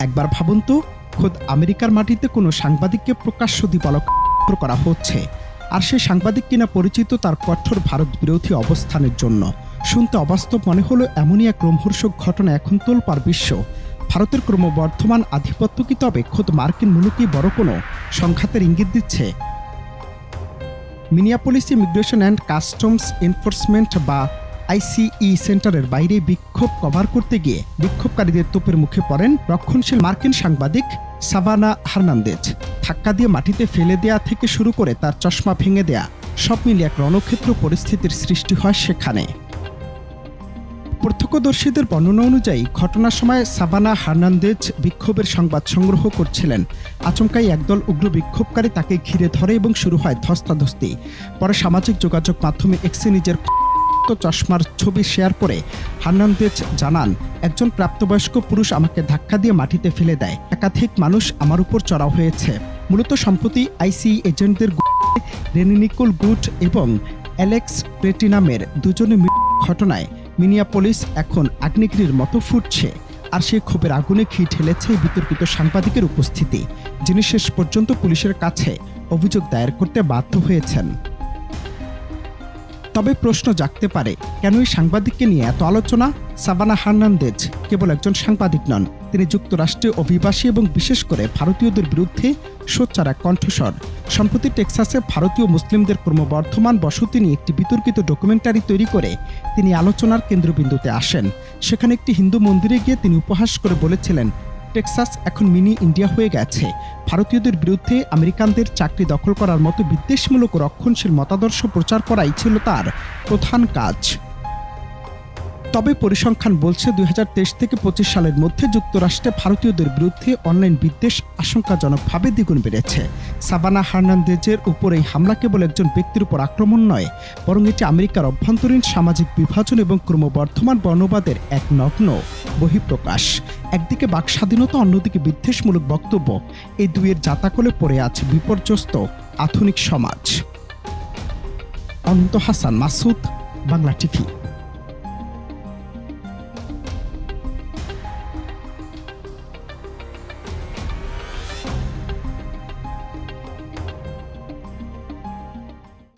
একবার ভাবুন তো, খোদ আমেরিকার মাটিতে কোনো সাংবাদিককে প্রকাশ্য দিবালোক করা হচ্ছে, আর সেই সাংবাদিক কিনা পরিচিত তার কঠোর ভারত বিরোধী অবস্থানের জন্য। শুনতে অবাস্তব মনে হলো এমনই এক রোমহর্ষক ঘটনা এখন তোলপাড় বিশ্ব। ভারতের ক্রমবর্ধমান আধিপত্য কি তবে খোদ মার্কিন মুলুকই বড় কোনো সংঘাতের ইঙ্গিত দিচ্ছে? Minneapolis immigration and customs enforcement বা আইসিই সেন্টারের বাইরে বিক্ষোভ কভার করতে গিয়ে বিক্ষোভকারীদের তোপের মুখে পড়েন রক্ষণশীল মার্কিন সাংবাদিক সাভানা হার্নান্দেজ। ধাক্কা দিয়ে মাটিতে ফেলে দেয়া থেকে শুরু করে তার চশমা ভেঙে দেয়া, সব মিলিয়ে এক রণক্ষেত্র পরিস্থিতির সৃষ্টি হয় সেখানে। প্রত্যক্ষদর্শীদের বর্ণনা অনুযায়ী ঘটনার সময় সাভানা হার্নান্দেজ বিক্ষোভের সংবাদ সংগ্রহ করছিলেন। আচমকাই একদল উগ্র বিক্ষোভকারী তাকে ঘিরে ধরে এবং শুরু হয় ধস্তাধস্তি। পরে সামাজিক যোগাযোগ মাধ্যমে এক্সে নিজের চশমার ছবি শেয়ার করে হার্নান্দেজ জানান, একজন প্রাপ্তবয়স্ক পুরুষ আমাকে ধাক্কা দিয়ে মাটিতে ফেলে দেয়। একাধিক মানুষ আমার উপর চড়াও হয়েছে। মূলত সম্প্রতি আইসিই এজেন্টদের রেনি নিকোল গুড এবং অ্যালেক্স প্রেটি নামের দুজনে ঘটনায় মিনিয়াপলিস এখন আগ্নেয়গিরির মতো ফুটছে। আর সেই ক্ষোভের আগুনে ঘি ঠেলেছে বিতর্কিত সাংবাদিকের উপস্থিতি, যিনি শেষ পর্যন্ত পুলিশের কাছে অভিযোগ দায়ের করতে বাধ্য হয়েছেন। তবে প্রশ্ন জাগতে পারে, কেন এই সাংবাদিককে নিয়ে এত আলোচনা? সাভানা হার্নান্দেজ কেবল একজন সাংবাদিক নন, তিনি যুক্তরাষ্ট্রে অভিবাসী এবং বিশেষ করে ভারতীয়দের বিরুদ্ধে সোচ্চার এক কণ্ঠস্বর। সম্প্রতি টেক্সাসে ভারতীয় মুসলিমদের ক্রমবর্ধমান বসতি নিয়ে একটি বিতর্কিত ডকুমেন্টারি তৈরি করে তিনি আলোচনার কেন্দ্রবিন্দুতে আসেন। সেখানে একটি হিন্দু মন্দিরে গিয়ে তিনি উপহাস করে বলেছিলেন, টেক্সাস এখন মিনি ইন্ডিয়া হয়ে গেছে। ভারতীয়দের বিরুদ্ধে আমেরিকানদের চাকরি দখল করার মতো বিদ্বেষমূলক রক্ষণশীল মতাদর্শ প্রচার করাই ছিল তার প্রধান কাজ। তবে পরিসংখ্যান বলছে 2023 থেকে 25 সালের মধ্যে যুক্তরাষ্ট্রে ভারতীয়দের বিরুদ্ধে অনলাইন বিদ্বেষ আশঙ্কাজনকভাবে দ্বিগুণ বেড়েছে। সাভানা হার্নান্দেজের উপর এই হামলা কেবল একজন ব্যক্তির উপর আক্রমণ নয়, বরং এটি আমেরিকার অভ্যন্তরীণ সামাজিক বিভাজন এবং ক্রমবর্ধমান বর্ণবাদের এক নগ্ন বহিঃপ্রকাশ। একদিকে বাক স্বাধীনতা, অন্যদিকে বিদ্বেষমূলক বক্তব্য, এই দুইয়ের জাতাকলে পড়ে আছে বিপর্যস্ত আধুনিক সমাজ। অনন্ত হাসান মাসুদ, বাংলা টিভি।